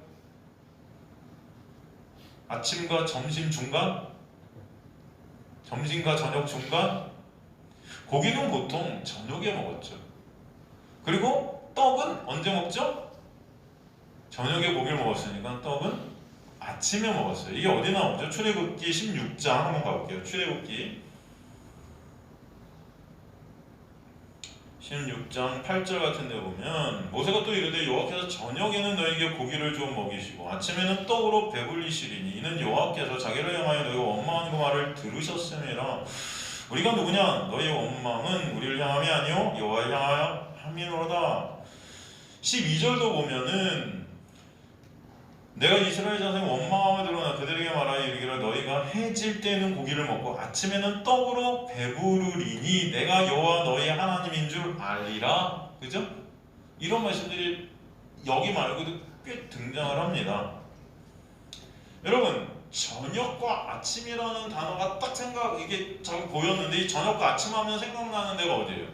Speaker 1: 아침과 점심 중간? 점심과 저녁 중간? 고기는 보통 저녁에 먹었죠. 그리고 떡은 언제 먹죠? 저녁에 고기를 먹었으니까 떡은 아침에 먹었어요. 이게 어디 나오죠? 출애굽기 16장 한번 가볼게요. 출애굽기 16장 8절 같은 데 보면, 모세가 또 이르되 여호와께서 저녁에는 너에게 고기를 좀 먹이시고 아침에는 떡으로 배불리시리니 이는 여호와께서 자기를 향하여 너희가 원망하는 그 말을 들으셨음이라. 우리가 누구냐? 너희 원망은 우리를 향함이 아니요 여호와를 향하여 함이로다. 12절도 보면은, 내가 이스라엘 자손의 원망함을 드러나 그들에게 말하여 이르기를 너희가 해질 때에는 고기를 먹고 아침에는 떡으로 배부르리니 내가 여호와 너희 하나님인 줄 알리라. 그죠? 이런 말씀들이 여기 말고도 꽤 등장을 합니다. 여러분, 저녁과 아침이라는 단어가 딱 이게 자꾸 보였는데, 이 저녁과 아침 하면 생각나는 데가 어디예요?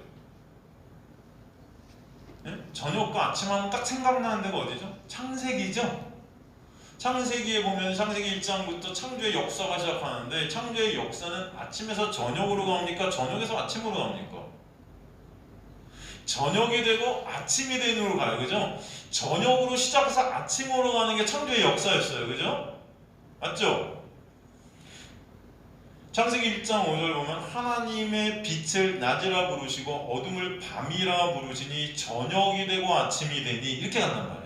Speaker 1: 네? 저녁과 아침 하면 딱 생각나는 데가 어디죠? 창세기죠? 창세기에 보면 창세기 1장부터 창조의 역사가 시작하는데, 창조의 역사는 아침에서 저녁으로 갑니까? 저녁에서 아침으로 갑니까? 저녁이 되고 아침이 되는으로 가요. 그죠? 저녁으로 시작해서 아침으로 가는 게 창조의 역사였어요. 그죠? 맞죠? 창세기 1장 5절 보면 하나님의 빛을 낮이라 부르시고 어둠을 밤이라 부르시니 저녁이 되고 아침이 되니 이렇게 간단 말이에요.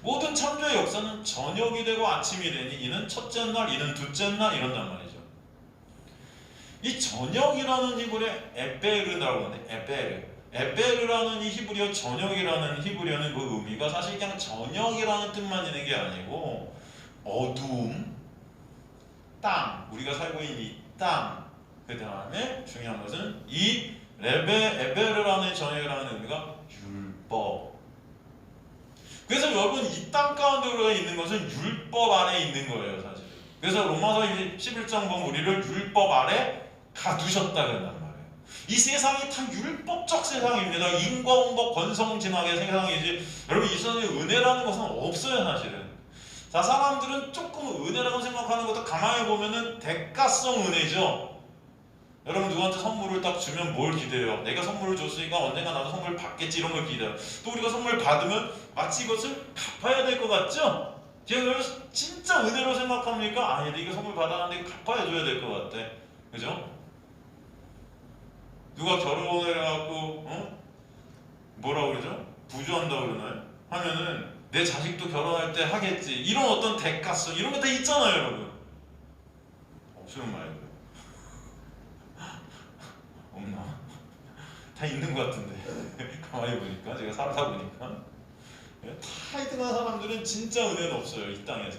Speaker 1: 모든 창조의 역사는 저녁이 되고 아침이 되니 이는 첫째 날, 이는 둘째 날 이런단 말이죠. 이 저녁이라는 히브리어 에베르라고 하는데, 에베르라는 이 히브리어 저녁이라는 히브리어는 그 의미가 사실 그냥 저녁이라는 뜻만 있는 게 아니고 어두움, 땅, 우리가 살고 있는 이 땅, 그 다음에 중요한 것은 이 에베르라는 저녁이라는 의미가 율법. 그래서 여러분, 이 땅 가운데 우리가 있는 것은 율법 아래 있는 거예요, 사실. 그래서 로마서 11장 보면 우리를 율법 아래 가두셨다 그런단 말이에요. 이 세상이 다 율법적 세상입니다. 인과응보 권성진학의 세상이지, 여러분 이 세상에 은혜라는 것은 없어요, 사실은. 자, 사람들은 조금 은혜라고 생각하는 것도 가만히 보면은 대가성 은혜죠. 여러분, 누구한테 선물을 딱 주면 뭘 기대해요? 내가 선물을 줬으니까 언젠가 나도 선물 받겠지, 이런 걸 기대해요. 또 우리가 선물 받으면 마치 이것을 갚아야 될 것 같죠? 제가 그걸 진짜 은혜로 생각합니까? 아니, 이거 선물 받았는데 갚아야 줘야 될 것 같아. 그죠? 누가 결혼을 해갖고 뭐라고 그러죠? 부주한다고 그러나요? 하면은 내 자식도 결혼할 때 하겠지, 이런 어떤 대가성, 이런 거 다 있잖아요, 여러분. 없으면 말고요. 없나? 다 있는 것 같은데 가만히 보니까, 제가 살다 보니까 타이트한 사람들은 진짜 은혜는 없어요, 이 땅에서.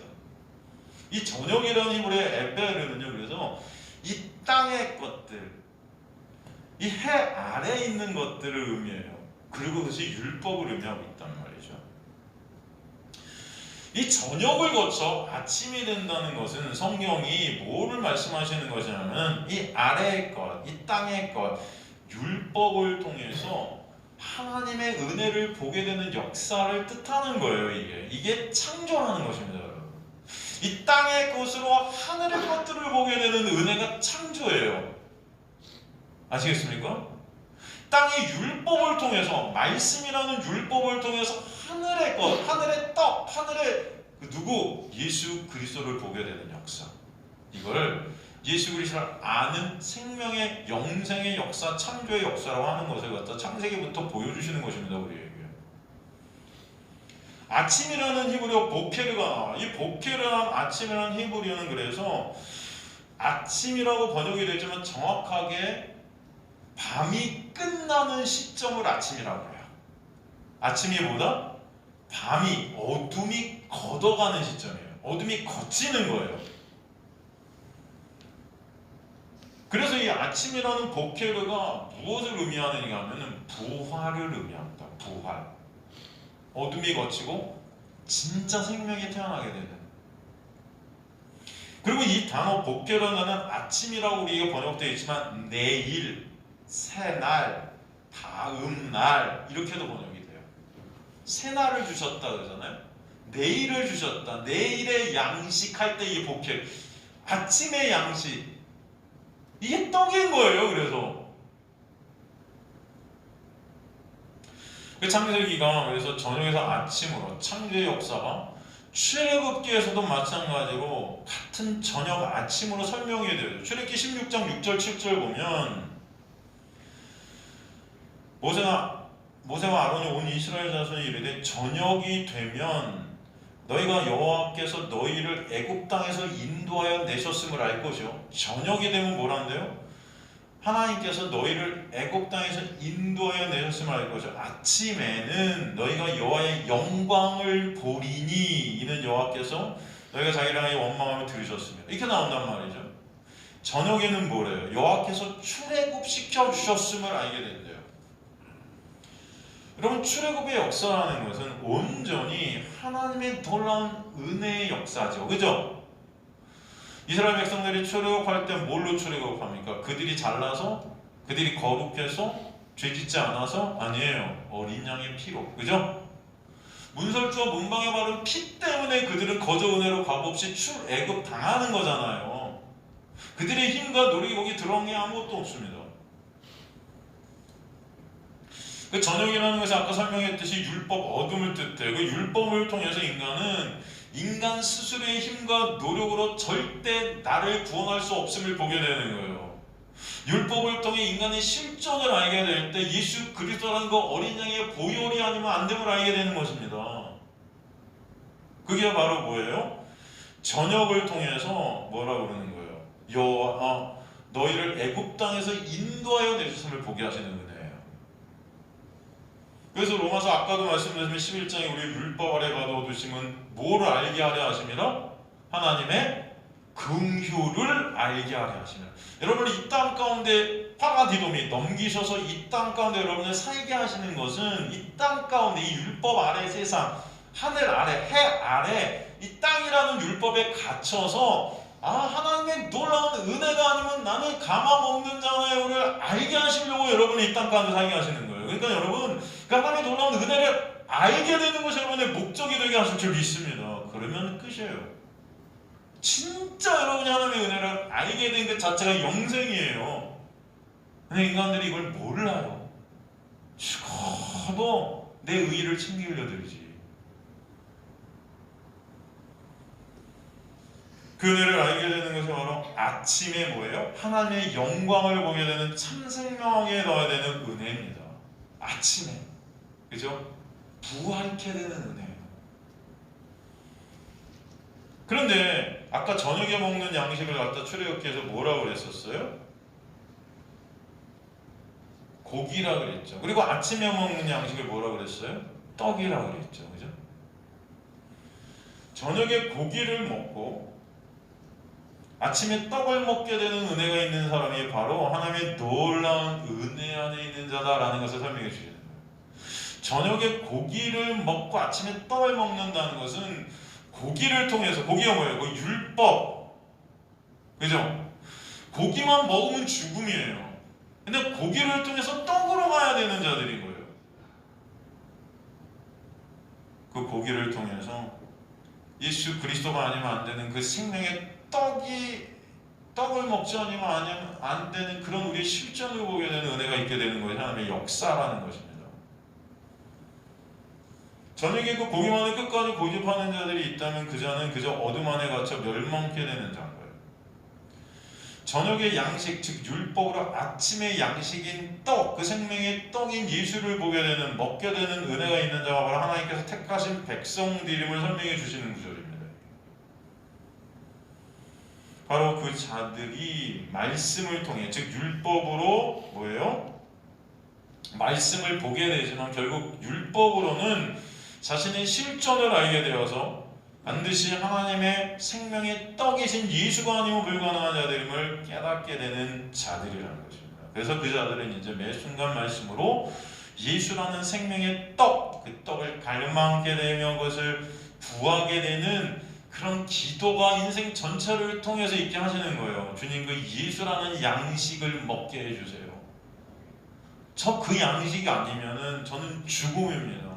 Speaker 1: 이 저녁이라는 히브리어의 에베르는요, 그래서 이 땅의 것들, 이 해 아래에 있는 것들을 의미해요. 그리고 그것이 율법을 의미하고 있단 말이죠. 이 저녁을 거쳐 아침이 된다는 것은 성경이 뭐를 말씀하시는 것이냐면, 이 아래의 것, 이 땅의 것, 율법을 통해서 하나님의 은혜를 보게 되는 역사를 뜻하는 거예요. 이게 창조라는 것입니다, 여러분. 이 땅의 것으로 하늘의 것들을 보게 되는 은혜가 창조예요. 아시겠습니까? 땅의 율법을 통해서, 말씀이라는 율법을 통해서 하늘의 것, 하늘의 떡, 하늘의 누구? 예수 그리스도를 보게 되는 역사. 이걸 예수 그리스도를 아는 생명의 영생의 역사, 창조의 역사라고 하는 것을 갖다 창세기부터 보여주시는 것입니다. 우리에게. 아침이라는 히브리어 보케르가 나와. 이 보케르한 아침이라는 히브리어는 그래서 아침이라고 번역이 되지만 정확하게 밤이 끝나는 시점을 아침이라고 해요. 아침이 뭐다? 밤이, 어둠이 걷어가는 시점이에요. 어둠이 걷히는 거예요. 그래서 이 아침이라는 보케르가 무엇을 의미하느냐 하면 부활을 의미합니다. 부활. 어둠이 걷히고 진짜 생명이 태어나게 되는. 그리고 이 단어 보케르는 아침이라고 우리가 번역되어 있지만 내일, 새날, 다음날 이렇게도 번역이 돼요. 새날을 주셨다 그러잖아요. 내일을 주셨다. 내일의 양식할 때 이 보케르. 아침의 양식. 이게 떡인 거예요. 그래서 창세기가 그래서 저녁에서 아침으로 창조의 역사가 출애굽기에서도 마찬가지로 같은 저녁 아침으로 설명이 돼요. 출애굽기 16장 6절 7절 보면 모세와 아론이 온 이스라엘 자손이 이르되 저녁이 되면 너희가 여호와께서 너희를 애굽 땅에서 인도하여 내셨음을 알 것이요. 저녁이 되면 뭐란데요? 하나님께서 너희를 애굽 땅에서 인도하여 내셨음을 알 것이요. 아침에는 너희가 여호와의 영광을 보리니 이는 여호와께서 너희가 자기를 향하여 원망하며 들으셨습니다. 이렇게 나온단 말이죠. 저녁에는 뭐래요? 여호와께서 출애굽시켜 주셨음을 알게 된대요. 여러분, 출애굽의 역사라는 것은 온전히 하나님의 놀라운 은혜의 역사죠. 그죠? 이스라엘 백성들이 출애굽할 때 뭘로 출애굽합니까? 그들이 잘나서? 그들이 거룩해서? 죄짓지 않아서? 아니에요. 어린 양의 피로. 그죠? 문설주와 문방에 바른 피 때문에 그들은 거저 은혜로 값없이 출애굽 당하는 거잖아요. 그들의 힘과 노력이 거기 들어간 게 아무것도 없습니다. 그 저녁이라는 것이 아까 설명했듯이 율법, 어둠을 뜻해요. 그 율법을 통해서 인간 스스로의 힘과 노력으로 절대 나를 구원할 수 없음을 보게 되는 거예요. 율법을 통해 인간의 실존을 알게 될 때 예수 그리스도라는 그 어린 양의 보혈이 아니면 안 됨을 알게 되는 것입니다. 그게 바로 뭐예요? 저녁을 통해서 뭐라고 그러는 거예요? 너희를 애굽 땅에서 인도하여 내셨음을 보게 하시는 은혜예요. 그래서 로마서 아까도 말씀드렸지만 11장에 우리 율법 아래 가둬두심은 뭐를 알게 하려 하심이라? 하나님의 긍휼을 알게 하려 하심이라. 여러분을 이 땅 가운데 파라디돔이 넘기셔서 이 땅 가운데 여러분을 살게 하시는 것은 이 땅 가운데 이 율법 아래 세상, 하늘 아래, 해 아래 이 땅이라는 율법에 갇혀서 하나님의 놀라운 은혜가 아니면 나는 가망 없는 자나요를 알게 하시려고 여러분이 이 땅 가운데 살게 하시는 거예요. 그러니까 여러분, 하나님의 놀라운 은혜를 알게 되는 것이 여러분의 목적이 되게 하실 줄 믿습니다. 그러면 끝이에요. 진짜 여러분이 하나님의 은혜를 알게 된 것 자체가 영생이에요. 근데 인간들이 이걸 몰라요. 죽어도 내 의의를 챙기려 들지. 그 은혜를 알게 되는 것이 바로 아침에 뭐예요? 하나님의 영광을 보게 되는 참 생명에 넣어야 되는 은혜입니다. 아침에. 그죠? 부활케 되는 은혜예요. 그런데 아까 저녁에 먹는 양식을 갖다 출애굽기에서 뭐라고 그랬었어요? 고기라 그랬죠. 그리고 아침에 먹는 양식을 뭐라고 그랬어요? 떡이라고 그랬죠. 그죠? 저녁에 고기를 먹고 아침에 떡을 먹게 되는 은혜가 있는 사람이 바로 하나님의 놀라운 은혜 안에 있는 자다라는 것을 설명해 주시는 거예요. 저녁에 고기를 먹고 아침에 떡을 먹는다는 것은 고기를 통해서, 고기가 뭐예요? 그 율법, 그죠? 고기만 먹으면 죽음이에요. 근데 고기를 통해서 떡으로 가야 되는 자들인 거예요. 그 고기를 통해서 예수 그리스도가 아니면 안 되는 그 생명의 떡을 먹지 않으면 안 되는 그런 우리의 실존을 보게 되는 은혜가 있게 되는 거예요. 하나님의 역사라는 것입니다. 저녁에 그 고기만을 끝까지 고집하는 자들이 있다면 그 자는 그저 어둠 안에 갇혀 멸망케 되는 자인 거예요. 저녁의 양식, 즉 율법으로 아침의 양식인 떡, 그 생명의 떡인 예수를 보게 되는, 먹게 되는 은혜가 있는 자가 바로 하나님께서 택하신 백성들임을 설명해 주시는 구절입니다. 바로 그 자들이 말씀을 통해, 즉 율법으로 뭐예요? 말씀을 보게 되지만 결국 율법으로는 자신의 실존을 알게 되어서 반드시 하나님의 생명의 떡이신 예수가 아니면 불가능한 자들임을 깨닫게 되는 자들이라는 것입니다. 그래서 그 자들은 이제 매 순간 말씀으로 예수라는 생명의 떡, 그 떡을 갈망하게 되며 그것을 구하게 되는 그런 기도가 인생 전체를 통해서 있게 하시는 거예요. 주님, 그 예수라는 양식을 먹게 해주세요. 저 그 양식이 아니면은 저는 죽음입니다.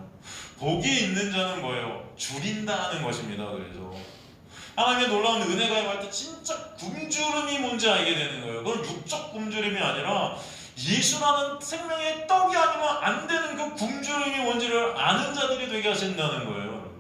Speaker 1: 복이 있는 자는 뭐예요? 줄인다는 것입니다. 그래서 하나님의 놀라운 은혜가 임할 때 진짜 굶주림이 뭔지 알게 되는 거예요. 그건 육적 굶주림이 아니라 예수라는 생명의 떡이 아니면 안 되는 그 굶주림이 뭔지를 아는 자들이 되게 하신다는 거예요. 여러분.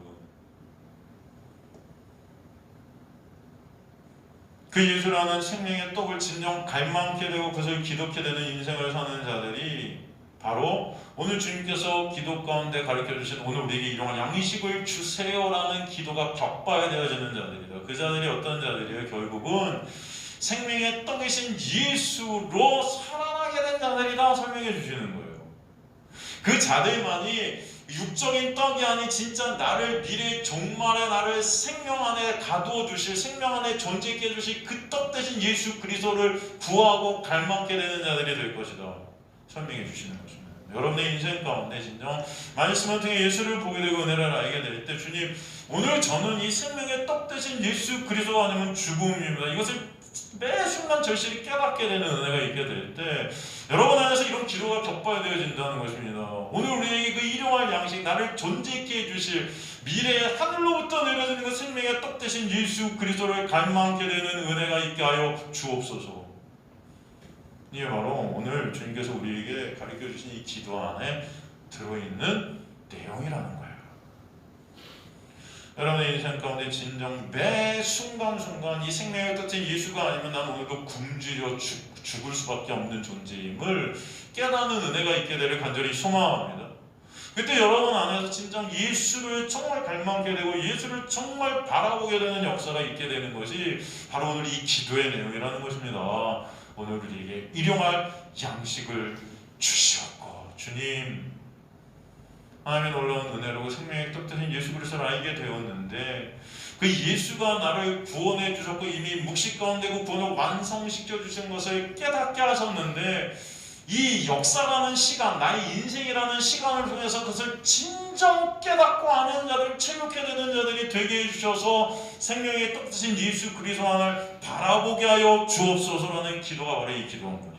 Speaker 1: 그 예수라는 생명의 떡을 진정 갈망게 되고 그것을 기독게 되는 인생을 사는 자들이 바로 오늘 주님께서 기도 가운데 가르쳐주신 오늘 우리에게 일용할 양식을 주세요라는 기도가 격봐야 되어지는 자들이다. 그 자들이 어떤 자들이에요? 결국은 생명의 떡이신 예수로 살아나게 된 자들이다 설명해 주시는 거예요. 그 자들만이 육적인 떡이 아닌 진짜 나를 미래의 종말에 나를 생명 안에 가두어 주실, 생명 안에 존재있게 해주실 그 떡 대신 예수 그리스도를 구하고 갈망게 되는 자들이 될 것이다 설명해 주시는 것입니다. 여러분의 인생 가운데 진정 말씀을 통해 예수를 보게 되고 은혜를 알게 될 때 주님, 오늘 저는 이 생명의 떡 대신 예수 그리스도가 아니면 죽음입니다. 이것을 매 순간 절실히 깨닫게 되는 은혜가 있게 될 때 여러분 안에서 이런 기도가 격발되어진다는 것입니다. 오늘 우리에게 그 일용할 양식, 나를 존재있게 해주실 미래의 하늘로부터 내려지는 그 생명의 떡 대신 예수 그리스도를 갈망하게 되는 은혜가 있게 하여 주옵소서. 이게 바로 오늘 주님께서 우리에게 가르쳐주신 이 기도 안에 들어있는 내용이라는 거예요. 여러분의 인생 가운데 진정 매 순간순간 이 생명의 뜻인 예수가 아니면 난 오늘도 굶주려 죽을 수밖에 없는 존재임을 깨닫는 은혜가 있게 되를 간절히 소망합니다. 그때 여러분 안에서 진정 예수를 정말 갈망하게 되고 예수를 정말 바라보게 되는 역사가 있게 되는 것이 바로 오늘 이 기도의 내용이라는 것입니다. 오늘 우리에게 일용할 양식을 주시옵고, 주님, 하나님의 놀라운 은혜로 생명의 떡 대신 예수 그리스도를 알게 되었는데 그 예수가 나를 구원해 주셨고 이미 묵시 가운데 그 구원을 완성시켜 주신 것을 깨닫게 하셨는데 이 역사라는 시간, 나의 인생이라는 시간을 통해서 그것을 진정 깨닫고 아는 자들, 체육해 되는 자들이 되게 해주셔서 생명의 떡 대신 예수 그리스도 하나를 바라보게 하여 주옵소서라는 기도가 바로 이 기도인 거죠.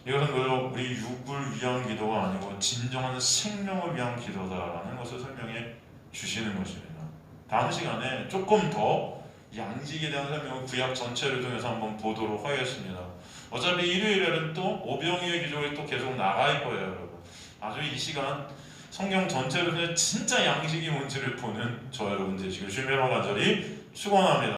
Speaker 1: 이것은 우리 육을 위한 기도가 아니고 진정한 생명을 위한 기도다라는 것을 설명해 주시는 것입니다. 다음 시간에 조금 더 양식에 대한 설명을 구약 전체를 통해서 한번 보도록 하겠습니다. 어차피 일요일에는 또 오병이의 기적이 또 계속 나갈 거예요, 여러분. 아주 이 시간 성경 전체를 통해 진짜 양식이 뭔지를 보는 저 여러분 되시길 주님의 간절히 축원합니다.